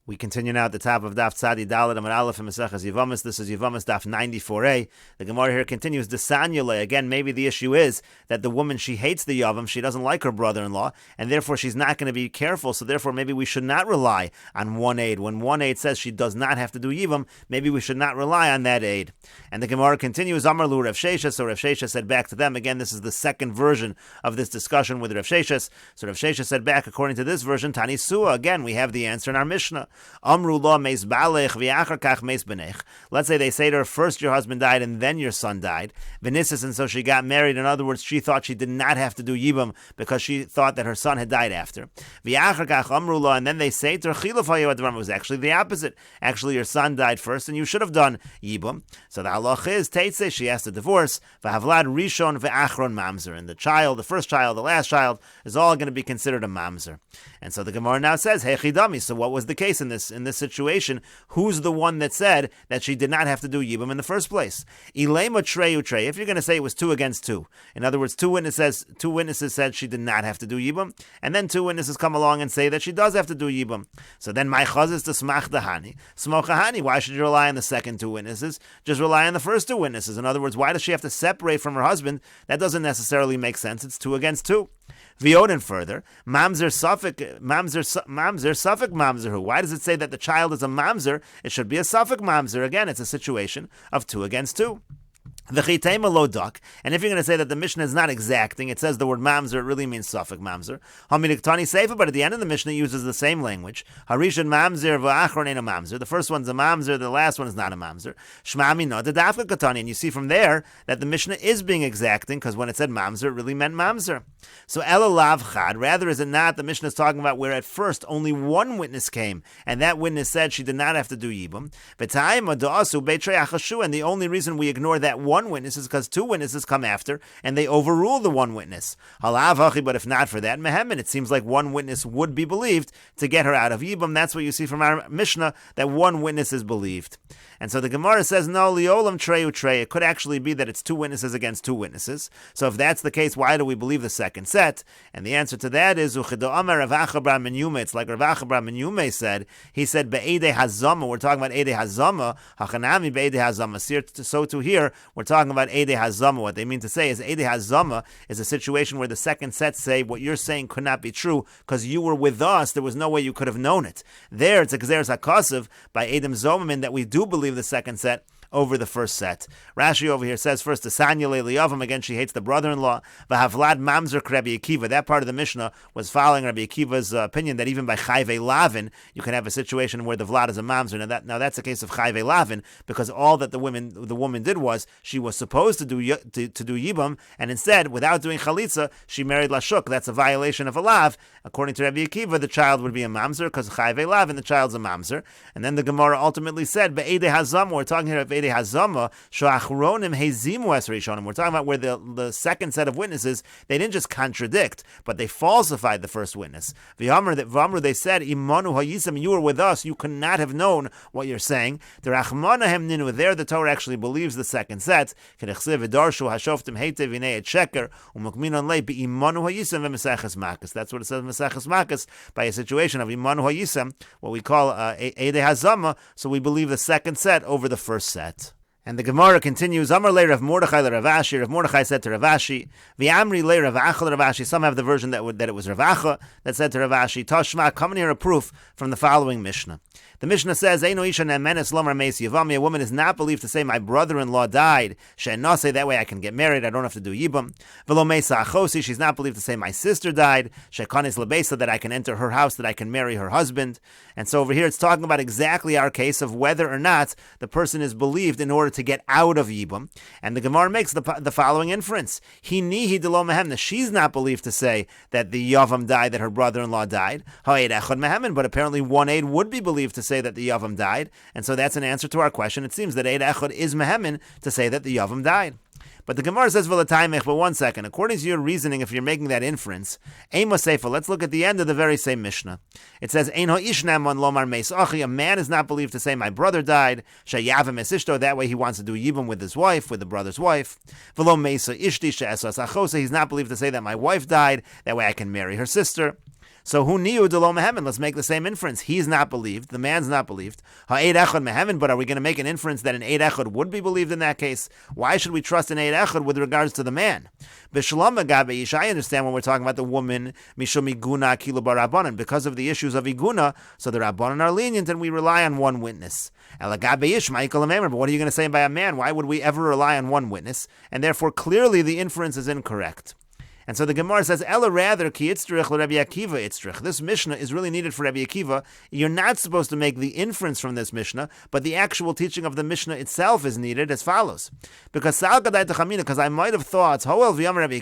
We continue now at the top of Daf Tzadi Dalet Amud Aleph in Mesechet Yevamos. This is Yevamos Daf 94a. The Gemara here continues the Sanyule. Again, maybe the issue is that the woman, she hates the Yavam, she doesn't like her brother-in-law, and therefore she's not going to be careful, so therefore maybe we should not rely on one aid. When one aid says she does not have to do Yivam, maybe we should not rely on that aid. And the Gemara continues, Amar Lu Rav Sheshes, so Rav Sheshes said back to them, again, this is the second version of this discussion with Rav Sheshes. So Rav Sheshes said back, according to this version, Tani Sua, again, we have the answer in our Mishnah. Amru la meis balech v'achar kach meis benech. Let's say they say to her, first your husband died and then your son died. V'nisas, and so she got married. In other words, she thought she did not have to do Yibam because she thought that her son had died after. V'achar kach amru la, and then they say to her, chiluf hayu advarim. It was actually the opposite. Actually, your son died first and you should have done Yibam. So the halach is, teitze, she has to divorce. V'havlad rishon v'achron mamzer. And the child, the first child, the last child, is all going to be considered a mamzer. And so the Gemara now says, hey chidami. So what was the case in this situation? Who's the one that said that she did not have to do Yibam in the first place? Ilema treyu trey. If you're going to say it was 2 against 2, in other words, two witnesses said she did not have to do Yibam, and then 2 witnesses come along and say that she does have to do Yibam. So then my chaz is to smach dahani, smochahani. Why should you rely on the second 2 witnesses? Just rely on the first 2 witnesses. In other words, why does she have to separate from her husband? That doesn't necessarily make sense. It's 2 against 2. V'odin further, mamzer suffik mamzer who? Why does it say that the child is a mamzer? It should be a suffik mamzer. Again, it's a situation of 2 against 2. The chitema lo duck, and if you're going to say that the Mishnah is not exacting, it says the word mamzer, it really means suffik mamzer. Haminiktani seifa, but at the end of the Mishnah it uses the same language. Harishon mamzer v'achron ein a mamzer. The first one's a mamzer, the last one is not a mamzer. Shmami no dafka katani, and you see from there that the Mishnah is being exacting because when it said mamzer, it really meant mamzer. So ela lav chad, rather is it not? The Mishnah is talking about where at first only 1 witness came, and that witness said she did not have to do yibum. V'tayim adaasu beitrei achashu, and the only reason we ignore that 1 witness is because 2 witnesses come after and they overrule the 1 witness. But if not for that, mehemen, it seems like 1 witness would be believed to get her out of Yibam. That's what you see from our Mishnah, that 1 witness is believed. And so the Gemara says, no, liolam treyu trey. It could actually be that it's 2 witnesses against 2 witnesses. So if that's the case, why do we believe the second set? And the answer to that is, it's like Rav Acha bar Menyume said. He said, be'edei hazama. We're talking about edei hazama. Hachanami be'edei hazama. So to here, we're talking about edei hazama. What they mean to say is edei hazama is a situation where the second set say what you're saying could not be true because you were with us. There was no way you could have known it. There, it's a gzeres hakasav by Edom Zomamin that we do believe the second set over the first set. Rashi over here says first, the Sanyule Liyavam, again she hates the brother-in-law. V'havlad mamzer Rabbi Akiva. That part of the Mishnah was following Rabbi Akiva's opinion that even by chayve lavin you can have a situation where the vlad is a mamzer. Now that's the case of chayve lavin because all that the woman did was she was supposed to do yibam, and instead, without doing chalitza, she married lashuk. That's a violation of a lav. According to Rabbi Akiva, the child would be a mamzer because chayve lavin, the child's a mamzer. And then the Gemara ultimately said be'edei hazam. We're talking here of Edei Hazama, Shoachronim Hezimu Es Rishonim. We're talking about where the second set of witnesses, they didn't just contradict, but they falsified the first witness. V'amru, they said, Imanu Hayisam, you were with us, you could not have known what you're saying. The Rachmanahem Ninu, there the Torah actually believes the second set. Kedechsev V'darshu Hashoftim Heitev Vinei Et Sheker, Umukminon Le, Imanu Hayisam V'Meseches Makas. That's what it says in Meseches Makas, by a situation of Imanu Hayisam, what we call Edei Hazama, so we believe the second set over the first set. And the Gemara continues, Amar le Rav Mordechai le Rav Ashi. Rav Mordechai said to Rav Ashi, V'amri le Rav Acha le Rav Ashi. Some have the version that it was Rav Acha that said to Rav Ashi, Tashma, come and hear a proof from the following Mishnah. The Mishnah says, Eino isha ne'emenes lomar meis Yevami. A woman is not believed to say, my brother-in-law died. She'en say that way I can get married, I don't have to do Yibam. V'lo meisa achosi. She's not believed to say, my sister died. She'kanis lebeisa, that I can enter her house, that I can marry her husband. And so over here it's talking about exactly our case of whether or not the person is believed in order to get out of Yibam. And the Gemara makes the following inference. Hinihi de lo mehemna. She's not believed to say that the Yavam died, that her brother-in-law died. Ha'ed echad mehemen. But apparently 1 aid would be believed to say that the Yavam died. And so that's an answer to our question. It seems that Eid Echad is mehemen to say that the Yavam died. But the Gemara says, but 1 second. According to your reasoning, if you're making that inference, let's look at the end of the very same Mishnah. It says, a man is not believed to say, my brother died, that way he wants to do Yibam with his wife, with the brother's wife. He's not believed to say that my wife died, that way I can marry her sister. So who niu de lo mehemen? Let's make the same inference. He's not believed. The man's not believed. Ha'ed echad mehemen. But are we going to make an inference that an eid echad would be believed in that case? Why should we trust an eid echad with regards to the man? B'shalom agabe ish. I understand when we're talking about the woman mishum iguna kilu barabanan, because of the issues of iguna. So the rabbanan are lenient, and we rely on one witness. But what are you going to say by a man? Why would we ever rely on one witness? And therefore, clearly, the inference is incorrect. And so the Gemara says, Ella rather ki itzrich l'Rebbe Akiva itzrich. This Mishnah is really needed for Rabbi Akiva. You're not supposed to make the inference from this Mishnah, but the actual teaching of the Mishnah itself is needed as follows. Because I might have thought, since Rabbi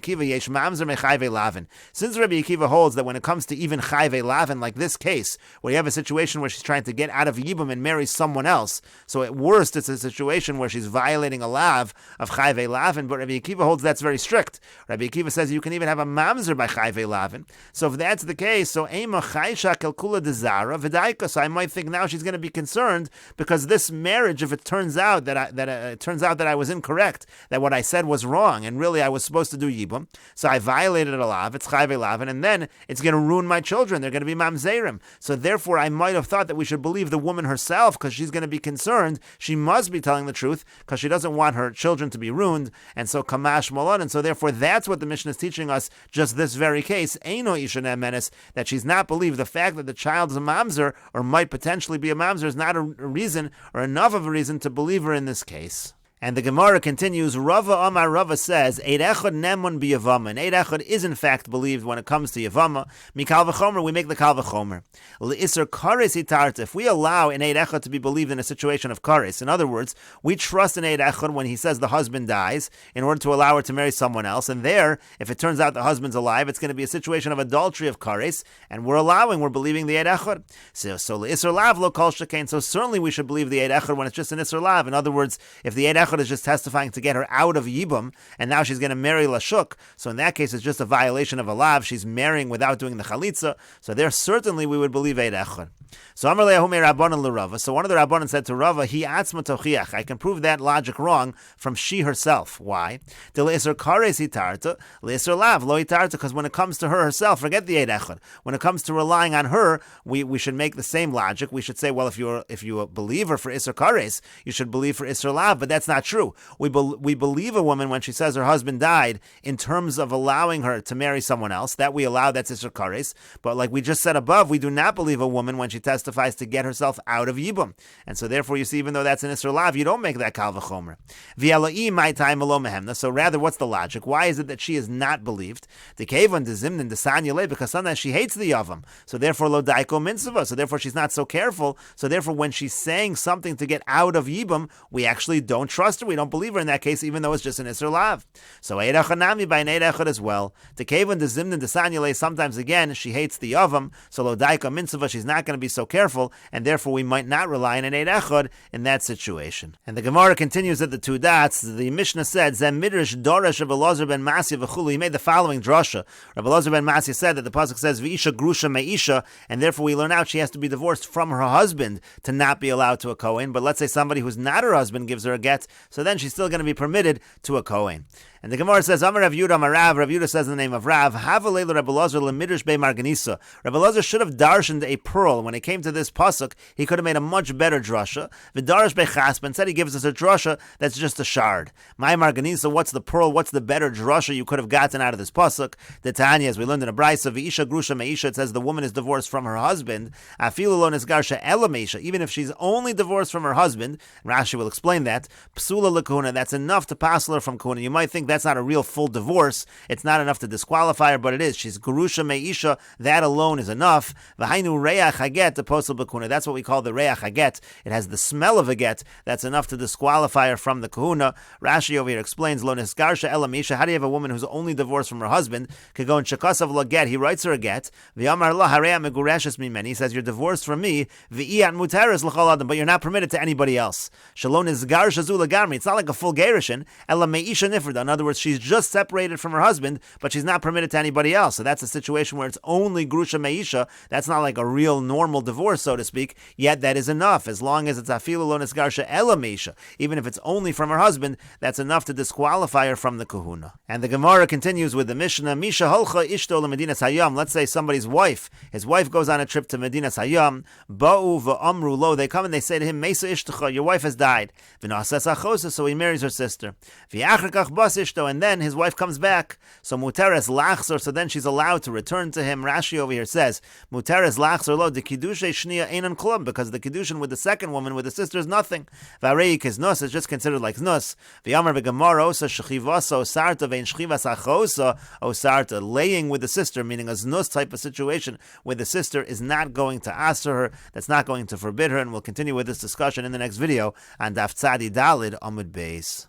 Akiva holds that when it comes to even chayve lavin, like this case, where you have a situation where she's trying to get out of yibum and marry someone else, so at worst it's a situation where she's violating a lav of chayve lavin, but Rabbi Akiva holds that's very strict. Rabbi Akiva says you can even have a mamzer by chayve lavin. So if that's the case, so ema chaysha kelkula dezara v'daika. So I might think now she's going to be concerned because this marriage, if it turns out that I was incorrect, that what I said was wrong, and really I was supposed to do yibum, so I violated a lav, it's chayve lavin, and then it's going to ruin my children. They're going to be mamzerim. So therefore, I might have thought that we should believe the woman herself because she's going to be concerned. She must be telling the truth because she doesn't want her children to be ruined. And so kamash malon. And so therefore, that's what the Mishnah is teaching us, just this very case, Eino Isha Menes, that she's not believed. The fact that the child is a mamzer, or might potentially be a mamzer, is not a reason, or enough of a reason to believe her in this case. And the Gemara continues, Rava Amar Rava says, Eid echad nemun b'Yevama. And Eid echad is in fact believed when it comes to Yevama. Mikal v'chomer, we make the kal v'chomer. L'isser kares hitarta. If we allow an Eid echad to be believed in a situation of kares, in other words, we trust an Eid echad when he says the husband dies in order to allow her to marry someone else. And there, if it turns out the husband's alive, it's going to be a situation of adultery of kares, and we're believing the Eid echad. So l'isser lav lo kol shekain. So certainly we should believe the Eid echad when it's just an isser lav. In other words, if the Eid echad is just testifying to get her out of Yibum, and now she's going to marry Lashuk, so in that case it's just a violation of a lav. She's marrying without doing the chalitza, so there certainly we would believe Eid echad. So Amar le'ahume Rabbanan l'Rava. So one of the Rabbanan said to Rava, Hi atzma tochiach. I can prove that logic wrong from she herself. Why? Le'isr kares hitarta, le'isr lav lo hitarta. Because when it comes to her herself, forget the Eid echad. When it comes to relying on her, we should make the same logic. We should say, well, if you believe her for isr kares, you should believe for isr lav. But that's not true. We believe a woman when she says her husband died in terms of allowing her to marry someone else. That we allow, that's isr kares. But like we just said above, we do not believe a woman when she testifies to get herself out of Yibum. And so therefore, you see, even though that's an Isser Lav, you don't make that Kal V'chomer. V'yala'i my time alo mehemna. So rather, what's the logic? Why is it that she is not believed? The Kevon, the Zimnin, the Sanyale, because sometimes she hates the Yavam. So therefore, lo daiko mitzvah. So therefore, she's not so careful. So therefore, when she's saying something to get out of Yibum, we actually don't trust her. We don't believe her in that case, even though it's just an Isser Lav. So Eid Echad by an Eid Echad as well. The Kevon, the Zimnin, the Sanyale, sometimes again, she hates the Yavam. So lo daiko mitzvah, she's not going to be so careful, and therefore we might not rely on an Eid Echad in that situation. And the Gemara continues at the two dots. The Mishnah said, Zem midrash doresh Rabbi Elazar ben Masya v'chulu. He made the following drasha. Rabbi Elazar ben Masya said that the pasuk says v'isha grusha me'isha, and therefore we learn out she has to be divorced from her husband to not be allowed to a Kohen. But let's say somebody who's not her husband gives her a get, so then she's still going to be permitted to a Kohen. And the Gemara says, Amar Rav Yudah Amar Rav. Rav Yudah says in the name of Rav, Havalei Rabbi Elazar lemidrash be marganisa. Rabbi Elazar should have darshaned a pearl. When it came to this pasuk, he could have made a much better drasha. V'darash be chaspa. Instead, he gives us a drasha that's just a shard. My marganisa, what's the pearl? What's the better drasha you could have gotten out of this pasuk? The Tanya, as we learned in a brayso, v'isha grusha meisha. It says the woman is divorced from her husband. Afilu lo nisgarsha ela meisha. Even if she's only divorced from her husband, Rashi will explain that. Psula lekuna. That's enough to passel her from kuna. You might think that's not a real full divorce. It's not enough to disqualify her, but it is. She's Gurusha Meisha. That alone is enough. V'hainu reach haget, the posel bakuna. That's what we call the reach haget. It has the smell of a get. That's enough to disqualify her from the kahuna. Rashi over here explains, Lo nisgarsha ela meisha. How do you have a woman who's only divorced from her husband? Could go in shakasav lo get. He writes her a get. V'yamar la hareya megureshes mimeni. He says, you're divorced from me. V'i'at muteres l'chol adam. But you're not permitted to anybody else. Shalom nisgarsha zu lagarmi. It's not like a full gerushin. Ela meisha nifrida. In other words, other words, she's just separated from her husband, but she's not permitted to anybody else. So that's a situation where it's only grusha meisha. That's not like a real normal divorce, so to speak. Yet that is enough, as long as it's afilu lo nisgarsha ela meisha. Even if it's only from her husband, that's enough to disqualify her from the kahuna. And the Gemara continues with the Mishnah, Misha holcha ishto lemedinas hayam. Let's say somebody's wife, his wife goes on a trip to Medinas Hayam, ba'u v'amru lo, they come and they say to him, Mesa ishtacha, your wife has died. V'nasas achosa, so he marries her sister. V'yachrakach bas ishto, and then his wife comes back. So muteres lachzor, so then she's allowed to return to him. Rashi over here says, muteres lachzor lo, the kiddushay shniya einan klum, because the kiddushin with the second woman, with the sister, is nothing. V'arei kiznus is just considered like znus. V'yamar v'gemara osa shechivasa osarta ve'in shechivas achosa osarta, laying with the sister, meaning a znus type of situation where the sister is not going to answer her, that's not going to forbid her, and we'll continue with this discussion in the next video on Daf Tzadi Dalid Amud Beis.